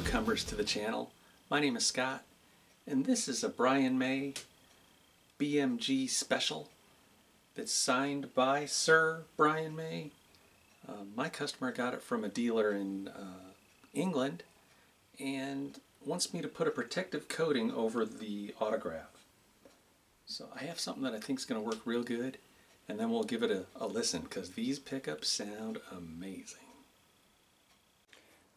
newcomers to the channel. My name is Scott, and this is a May BMG Special that's signed by Sir Brian May. My customer got it from a dealer in England and wants me to put a protective coating over the autograph. So I have something that I think is going to work real good, and then we'll give it a listen because these pickups sound amazing.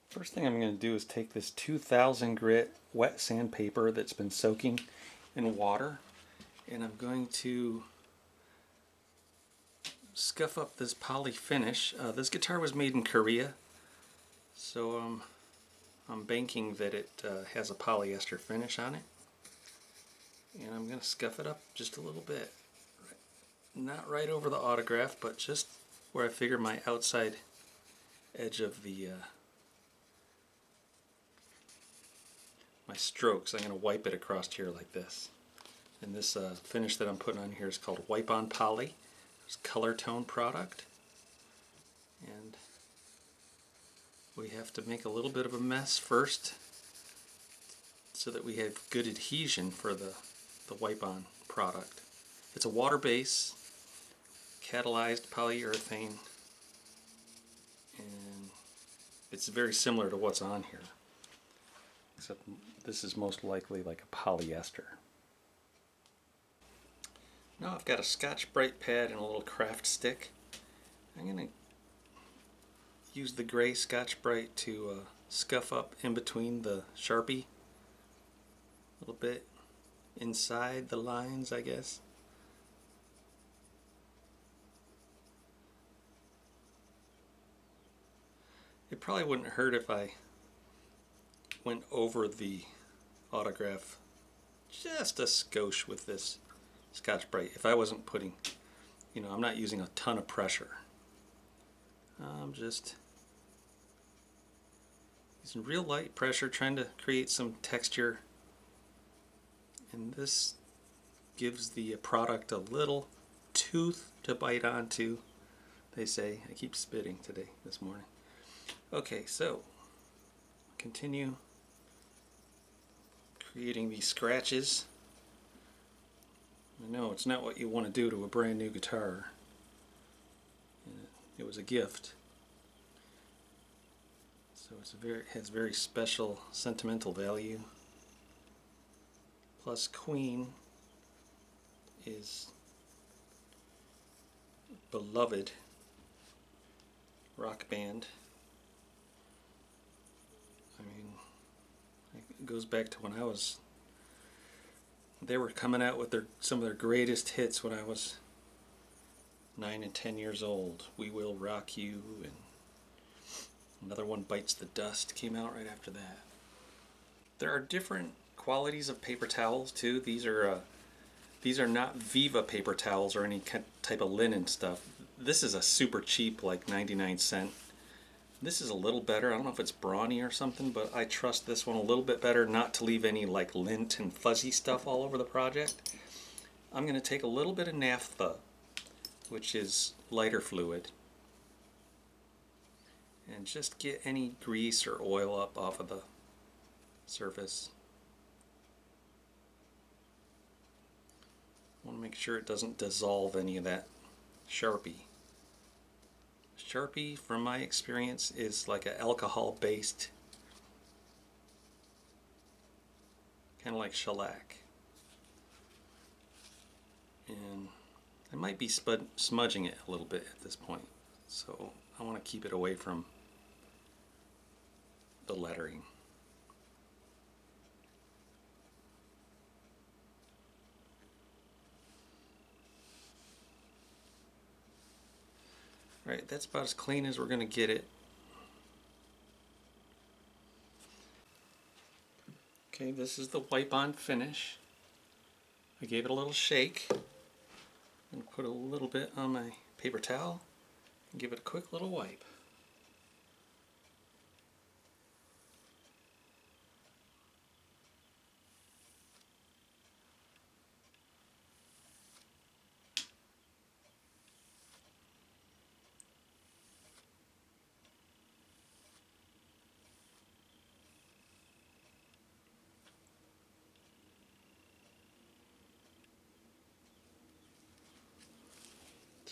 First thing I'm going to do is take this 2000 grit wet sandpaper that's been soaking in water, and I'm going to scuff up this poly finish. This guitar was made in Korea, so I'm banking that it has a polyester finish on it, and I'm going to scuff it up just a little bit. Not right over the autograph, but just where I figure my outside edge of the my strokes. I'm going to wipe it across here like this. And this finish that I'm putting on here is called Wipe On Poly. It's a color tone product. And we have to make a little bit of a mess first so that we have good adhesion for the Wipe On product. It's a water base, catalyzed polyurethane, and it's very similar to what's on here, except this is most likely like a polyester. Now I've got a Scotch-Brite pad and a little craft stick. I'm going to use the gray Scotch-Brite to scuff up in between the Sharpie, a little bit inside the lines, I guess. It probably wouldn't hurt if I went over the autograph just a skosh with this Scotch-Brite. If I wasn't putting, I'm not using a ton of pressure. I'm just using real light pressure, trying to create some texture. And this gives the product a little tooth to bite onto, they say. I keep spitting this morning. Okay, so continue creating these scratches. I know it's not what you want to do to a brand new guitar. It was a gift. So it has very special sentimental value. Plus Queen is a beloved rock band. I mean, it goes back to when they were coming out with some of their greatest hits when I was 9 and 10 years old. We Will Rock You, and another one, Bites the Dust, came out right after that. There are different qualities of paper towels too. These are not Viva paper towels or any type of linen stuff. This is a super cheap, like 99-cent. This is a little better. I don't know if it's brawny or something, but I trust this one a little bit better not to leave any like lint and fuzzy stuff all over the project. I'm going to take a little bit of naphtha, which is lighter fluid, and just get any grease or oil up off of the surface. I want to make sure it doesn't dissolve any of that Sharpie. Sharpie, from my experience, is like an alcohol-based, kind of like shellac. And I might be smudging it a little bit at this point, so I want to keep it away from the lettering. Right, that's about as clean as we're going to get it. Okay, this is the wipe on finish. I gave it a little shake and put a little bit on my paper towel and give it a quick little wipe.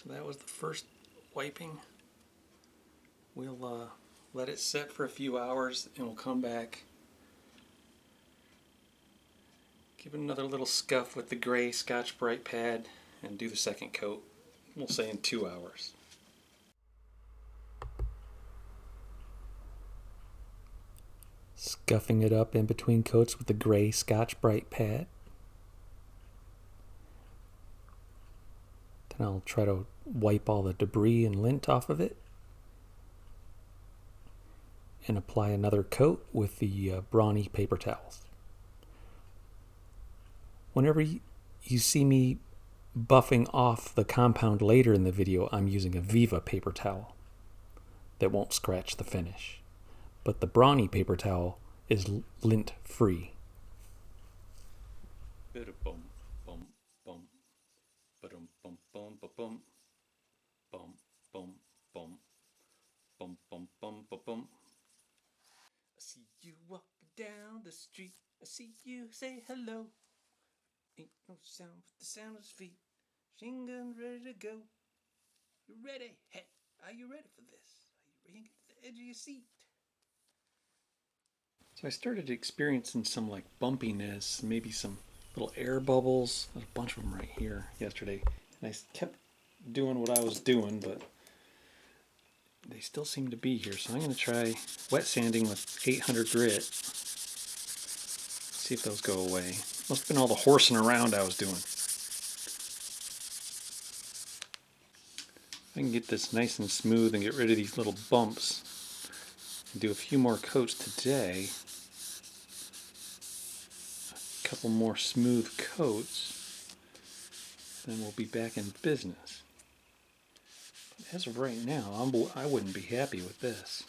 So that was the first wiping. We'll let it set for a few hours and we'll come back. Give it another little scuff with the gray Scotch-Brite pad and do the second coat. We'll say in 2 hours. Scuffing it up in between coats with the gray Scotch-Brite pad. Then I'll try to wipe all the debris and lint off of it. And apply another coat with the brawny paper towels. Whenever you see me buffing off the compound later in the video, I'm using a Viva paper towel that won't scratch the finish. But the brawny paper towel is lint free. I see you walking down the street. I see you say hello. Ain't no sound but the sound of his feet. Machine gun ready to go. You ready? Hey, are you ready for this? Are you ready to get to the edge of your seat? So I started experiencing some like bumpiness, maybe some little air bubbles. There's a bunch of them right here yesterday. And I kept doing what I was doing, but they still seem to be here. So I'm going to try wet sanding with 800 grit. See if those go away. Must have been all the horsing around I was doing. I can get this nice and smooth and get rid of these little bumps. And do a few more coats today. A couple more smooth coats. Then we'll be back in business. But as of right now, I wouldn't be happy with this.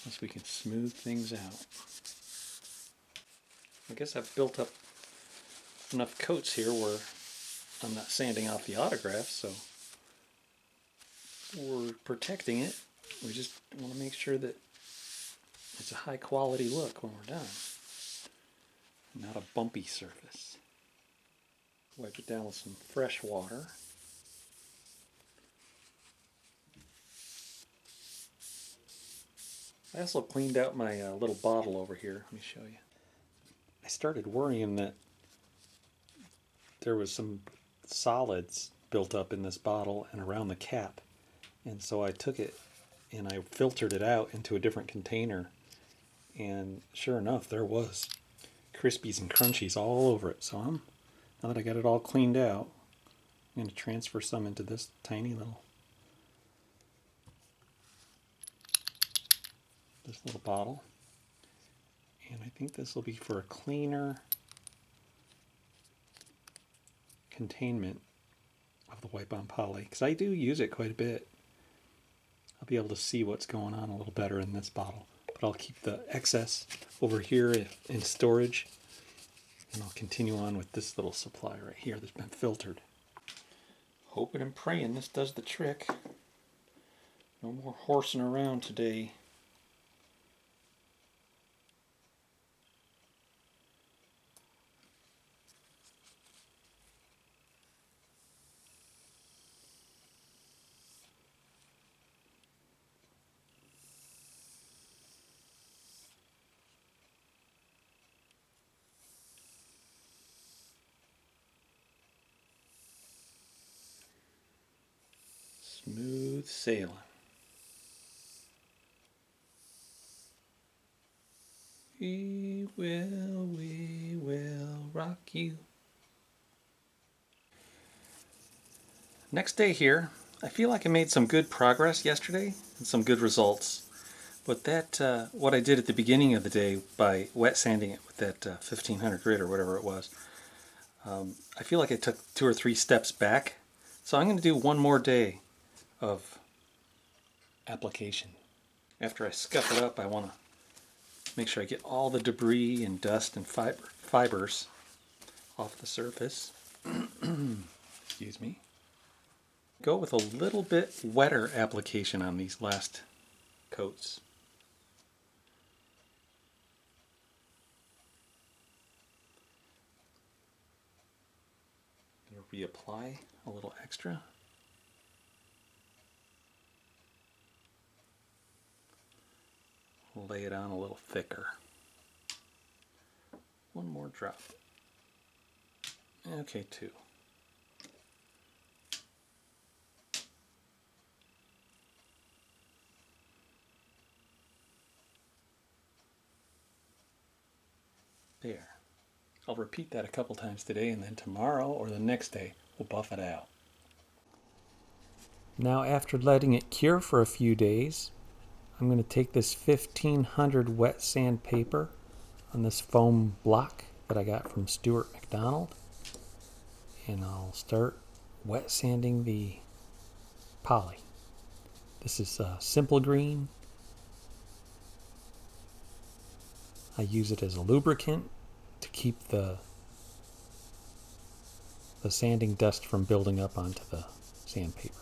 Unless we can smooth things out. I guess I've built up enough coats here where I'm not sanding off the autograph, so we're protecting it. We just want to make sure that it's a high quality look when we're done. Not a bumpy surface. Wipe it down with some fresh water. I also cleaned out my little bottle over here. Let me show you. I started worrying that there was some solids built up in this bottle and around the cap. And so I took it and I filtered it out into a different container. And sure enough, there was Crispies and Crunchies all over it. So now that I got it all cleaned out, I'm going to transfer some into this tiny little bottle. And I think this will be for a cleaner containment of the wipe on poly, because I do use it quite a bit. I'll be able to see what's going on a little better in this bottle, but I'll keep the excess over here in storage, and I'll continue on with this little supply right here that's been filtered. Hoping and praying this does the trick. No more horsing around today. Smooth sailing. We will rock you. Next day here, I feel like I made some good progress yesterday and some good results. But that, what I did at the beginning of the day by wet sanding it with that 1500 grit or whatever it was, I feel like I took 2 or 3 steps back. So I'm going to do one more day of application. After I scuff it up, I want to make sure I get all the debris and dust and fibers off the surface. Excuse me. Go with a little bit wetter application on these last coats. Reapply a little extra. I'll lay it on a little thicker. One more drop. Okay, 2. There. I'll repeat that a couple times today, and then tomorrow or the next day we'll buff it out. Now, after letting it cure for a few days, I'm going to take this 1500 wet sandpaper on this foam block that I got from Stuart McDonald, and I'll start wet sanding the poly. This is Simple Green. I use it as a lubricant to keep the sanding dust from building up onto the sandpaper.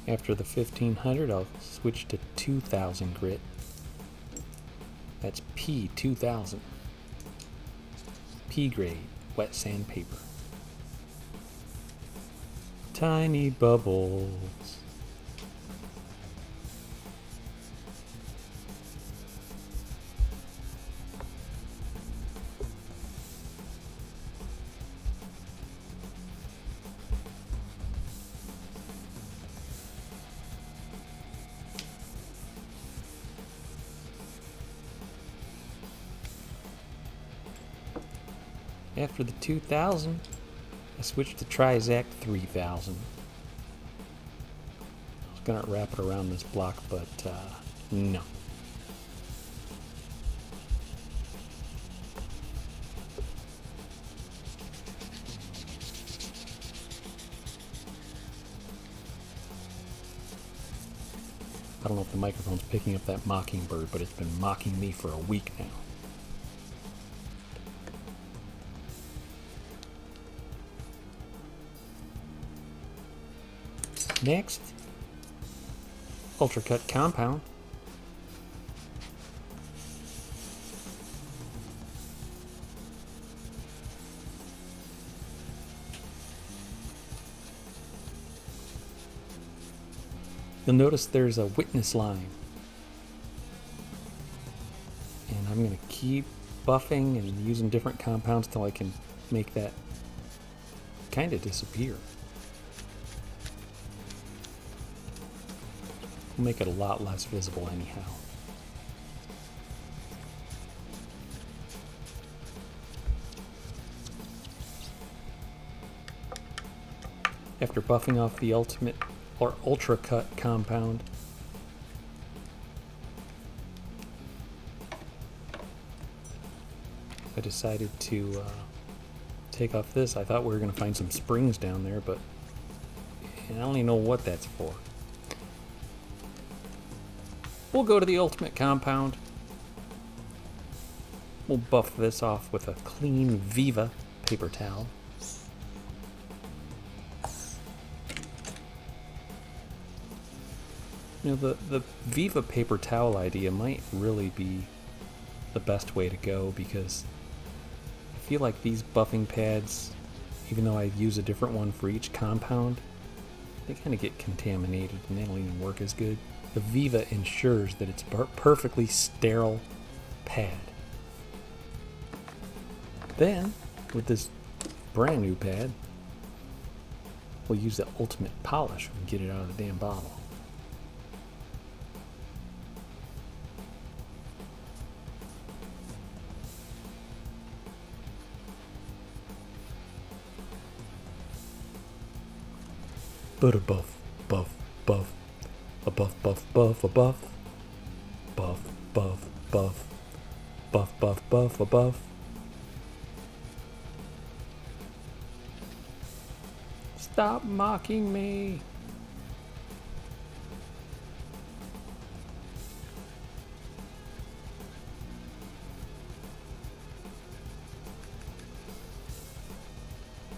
After the 1500, I'll switch to 2000 grit. That's P2000. P grade wet sandpaper. Tiny bubbles. After the 2000, I switched to Trizact 3000. I was going to wrap it around this block, but no. I don't know if the microphone's picking up that mockingbird, but it's been mocking me for a week now. Next, Ultra Cut Compound. You'll notice there's a witness line. And I'm going to keep buffing and using different compounds till I can make that kind of disappear. We'll make it a lot less visible anyhow. After buffing off the ultimate or ultra cut compound, I decided to take off this. I thought we were going to find some springs down there, but I don't even know what that's for. We'll go to the ultimate compound. We'll buff this off with a clean Viva paper towel. You know, the Viva paper towel idea might really be the best way to go, because I feel like these buffing pads, even though I use a different one for each compound, they kind of get contaminated and they don't even work as good. The Viva ensures that it's a perfectly sterile pad. Then, with this brand new pad, we'll use the ultimate polish and get it out of the damn bottle. But a buff, buff, buff. A buff, buff, buff, a buff. Buff, buff, buff. Buff, buff, buff, a buff. Stop mocking me.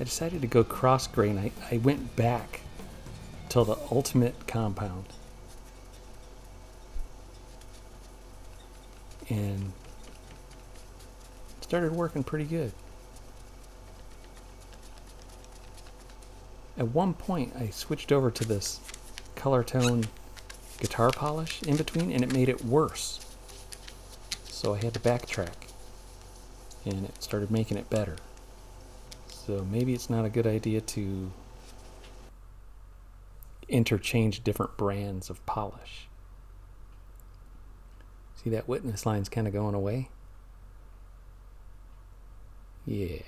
I decided to go cross grain. I went back till the ultimate compound. And started working pretty good. At one point, I switched over to this color tone guitar polish in between, and it made it worse. So I had to backtrack, and it started making it better. So maybe it's not a good idea to interchange different brands of polish. See, that witness line's kind of going away? Yeah.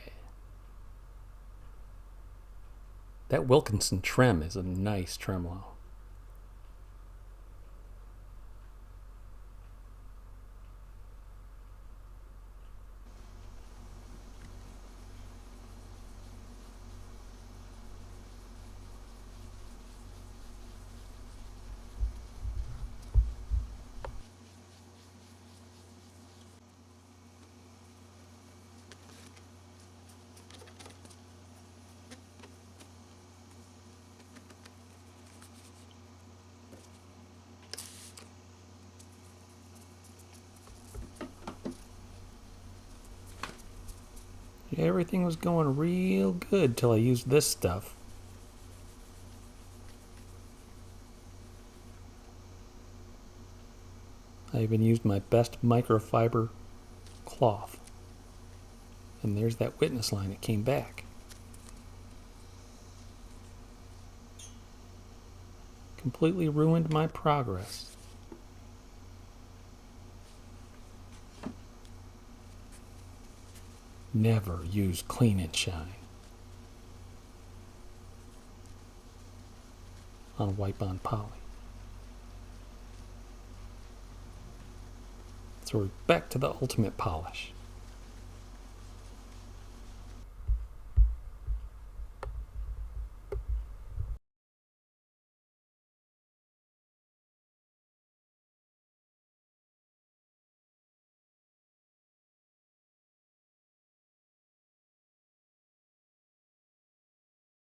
That Wilkinson trem is a nice tremolo. Yeah, everything was going real good till I used this stuff. I even used my best microfiber cloth. And there's that witness line, it came back. Completely ruined my progress. Never use clean and shine on wipe-on poly. So we're back to the ultimate polish.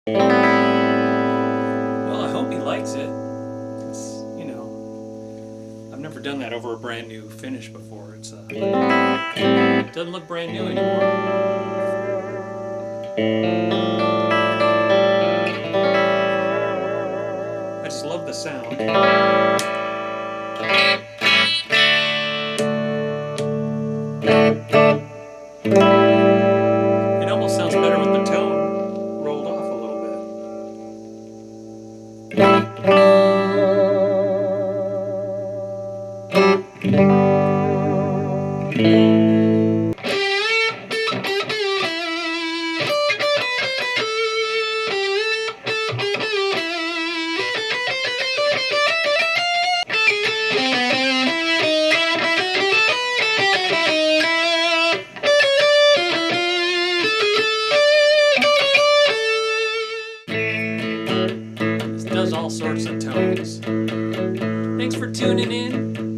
Well, I hope he likes it. It's, you know, I've never done that over a brand new finish before. It's it doesn't look brand new anymore. I just love the sound. It almost sounds better with the tone rolled off a little bit. This does all sorts of tones. Thanks for tuning in.